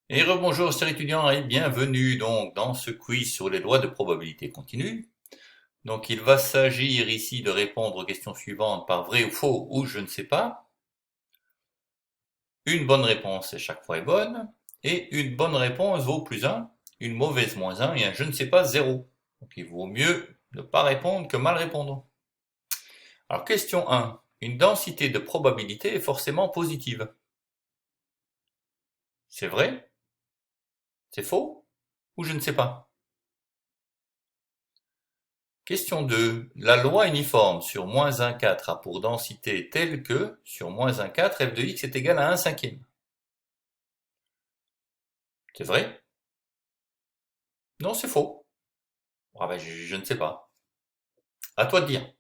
Et rebonjour chers étudiants et bienvenue donc dans ce quiz sur les lois de probabilité continue. Donc il va s'agir ici de répondre aux questions suivantes par vrai ou faux ou je ne sais pas. Une bonne réponse chaque fois est bonne et une bonne réponse vaut plus 1, une mauvaise moins 1 et un je ne sais pas 0. Donc il vaut mieux ne pas répondre que mal répondre. Alors question 1. Une densité de probabilité est forcément positive. C'est vrai? C'est faux? Ou je ne sais pas? Question 2. La loi uniforme sur moins 1 4 a pour densité telle que, sur moins 1 4, f de x est égal à 1 cinquième. C'est vrai? Non, c'est faux. Ah ben, je ne sais pas. À toi de dire.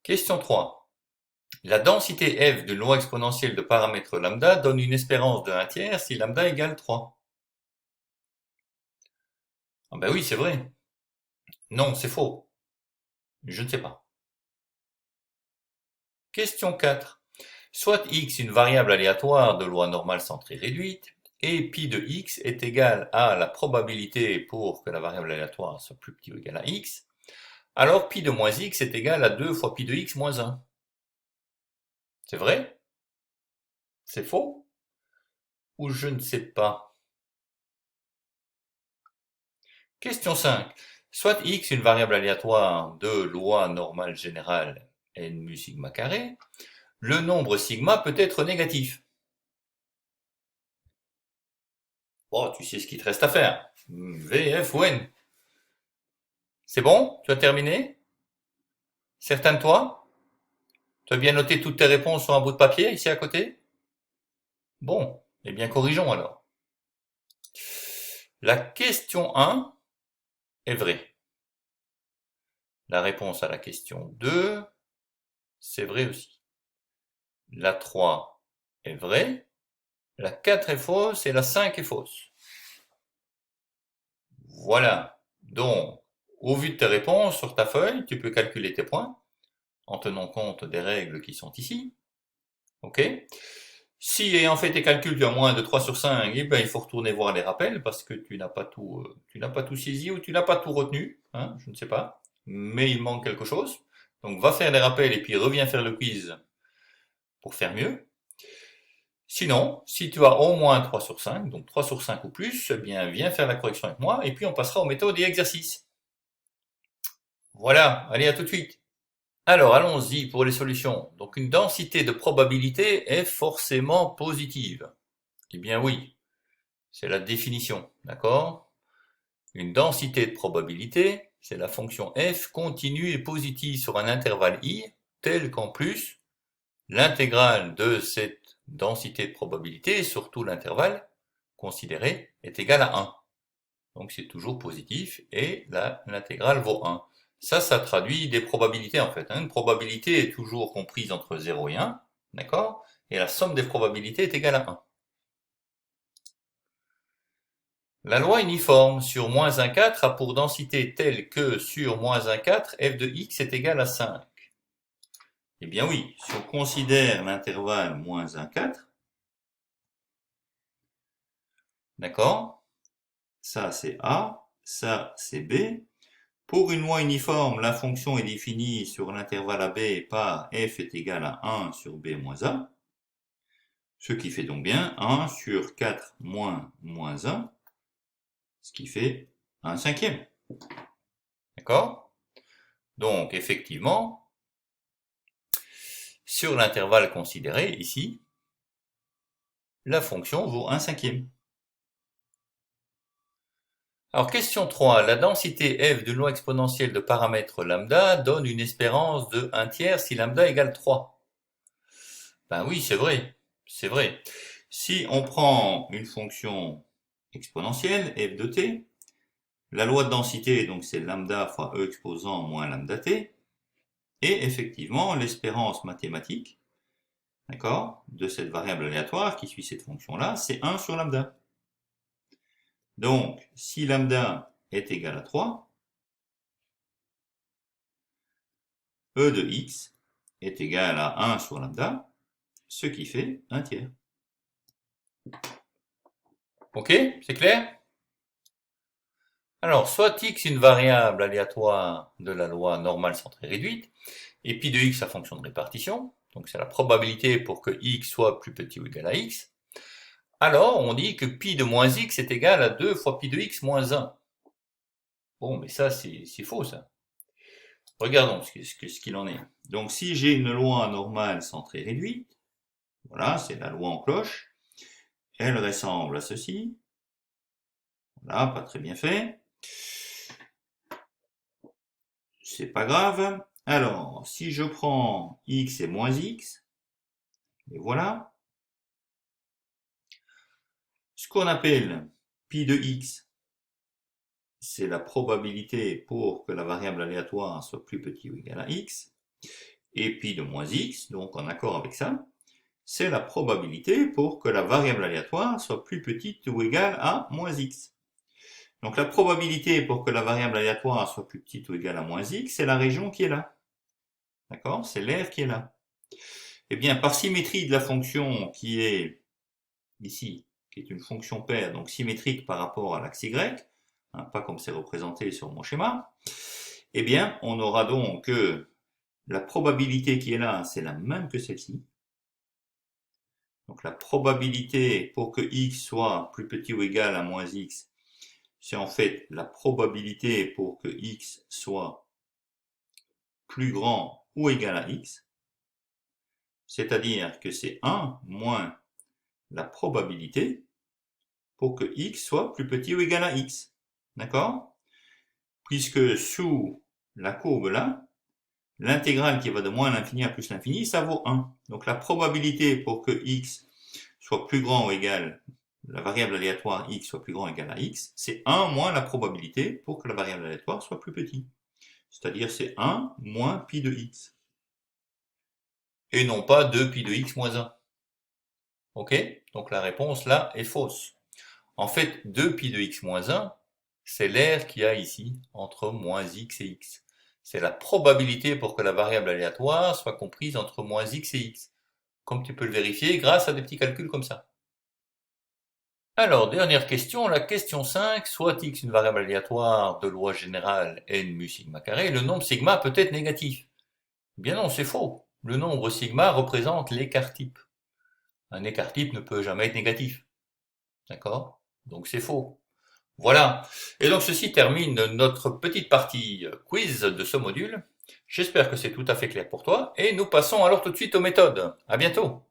Question 3. La densité f d'une loi exponentielle de paramètre lambda donne une espérance de 1 tiers si lambda égale 3. Ah ben oui, c'est vrai. Non, c'est faux. Je ne sais pas. Question 4. Soit x une variable aléatoire de loi normale centrée réduite, et pi de x est égal à la probabilité pour que la variable aléatoire soit plus petit ou égal à x, alors pi de moins x est égal à 2 fois pi de x moins 1. C'est vrai? C'est faux? Ou je ne sais pas? Question 5. Soit x une variable aléatoire de loi normale générale n mu sigma carré, le nombre sigma peut être négatif. Bon, tu sais ce qu'il te reste à faire. V, F ou N. C'est bon? Tu as terminé? Certain de toi? Tu as bien noté toutes tes réponses sur un bout de papier ici à côté? Bon, eh bien corrigeons alors. La question 1 est vraie. La réponse à la question 2, c'est vrai aussi. La 3 est vraie. La 4 est fausse et la 5 est fausse. Voilà. Donc, au vu de tes réponses sur ta feuille, tu peux calculer tes points en tenant compte des règles qui sont ici. OK? Si ayant fait tes calculs, tu as moins de 3 sur 5, eh ben, il faut retourner voir les rappels parce que tu n'as pas tout saisi ou tu n'as pas tout retenu, hein, je ne sais pas. Mais il manque quelque chose. Donc, va faire les rappels et puis reviens faire le quiz pour faire mieux. Sinon, si tu as au moins 3 sur 5, donc 3 sur 5 ou plus, eh bien, viens faire la correction avec moi et puis on passera aux méthodes et exercices. Voilà, allez, à tout de suite. Alors, allons-y pour les solutions. Donc, une densité de probabilité est forcément positive. Eh bien oui, c'est la définition, d'accord? Une densité de probabilité, c'est la fonction f continue et positive sur un intervalle i, tel qu'en plus, l'intégrale de cette densité de probabilité, surtout l'intervalle considéré, est égale à 1. Donc c'est toujours positif et là, l'intégrale vaut 1. Ça traduit des probabilités en fait. Une probabilité est toujours comprise entre 0 et 1, d'accord? Et la somme des probabilités est égale à 1. La loi uniforme sur moins 1 4 a pour densité telle que sur moins 1 4, f de x est égal à 5. Eh bien oui, si on considère l'intervalle moins 1 4, d'accord? Ça c'est A, ça c'est B. Pour une loi uniforme, la fonction est définie sur l'intervalle AB par f est égal à 1 sur B moins A, ce qui fait donc bien 1 sur 4 moins moins 1, ce qui fait 1 cinquième. D'accord? Donc effectivement, sur l'intervalle considéré ici, la fonction vaut 1 cinquième. Alors question 3, la densité f d'une loi exponentielle de paramètre lambda donne une espérance de 1 tiers si lambda égale 3. Ben oui, c'est vrai, c'est vrai. Si on prend une fonction exponentielle, f de t, la loi de densité, donc c'est lambda fois e exposant moins lambda t, et effectivement l'espérance mathématique, d'accord, de cette variable aléatoire qui suit cette fonction-là, c'est 1 sur lambda. Donc, si lambda est égal à 3, e de x est égal à 1 sur lambda, ce qui fait 1 tiers. Ok, c'est clair? Alors, soit x une variable aléatoire de la loi normale centrée réduite, et pi de x la fonction de répartition, donc c'est la probabilité pour que x soit plus petit ou égal à x, alors on dit que pi de moins x est égal à 2 fois pi de x moins 1. Bon, mais ça c'est faux ça. Regardons ce qu'il en est. Donc si j'ai une loi normale centrée réduite, voilà, c'est la loi en cloche, elle ressemble à ceci. Voilà, pas très bien fait. C'est pas grave. Alors, si je prends x et moins x, et voilà, ce qu'on appelle pi de x, c'est la probabilité pour que la variable aléatoire soit plus petit ou égal à x, et pi de moins x, donc en accord avec ça, c'est la probabilité pour que la variable aléatoire soit plus petite ou égale à moins x. Donc la probabilité pour que la variable aléatoire soit plus petite ou égale à moins x, c'est la région qui est là. D'accord? C'est l'aire qui est là. Eh bien, par symétrie de la fonction qui est ici, qui est une fonction paire, donc symétrique par rapport à l'axe y, hein, pas comme c'est représenté sur mon schéma, eh bien, on aura donc que la probabilité qui est là, c'est la même que celle-ci. Donc la probabilité pour que x soit plus petit ou égal à moins x, c'est en fait la probabilité pour que x soit plus grand ou égal à x, c'est-à-dire que c'est 1 moins la probabilité pour que x soit plus petit ou égal à x. D'accord? Puisque sous la courbe là, l'intégrale qui va de moins l'infini à plus l'infini, ça vaut 1. Donc la probabilité pour que x soit plus grand ou égal, la variable aléatoire x soit plus grand ou égal à x, c'est 1 moins la probabilité pour que la variable aléatoire soit plus petit. C'est-à-dire c'est 1 moins pi de x. Et non pas 2 pi de x moins 1. Ok? Donc la réponse là est fausse. En fait, 2 pi de x moins 1, c'est l'aire qu'il y a ici entre moins x et x. C'est la probabilité pour que la variable aléatoire soit comprise entre moins x et x. Comme tu peux le vérifier grâce à des petits calculs comme ça. Alors, dernière question, la question 5, soit x une variable aléatoire de loi générale n mu sigma carré, le nombre sigma peut être négatif. Eh bien non, c'est faux. Le nombre sigma représente l'écart type. Un écart type ne peut jamais être négatif. D'accord? Donc c'est faux. Voilà. Et donc ceci termine notre petite partie quiz de ce module. J'espère que c'est tout à fait clair pour toi et nous passons alors tout de suite aux méthodes. À bientôt.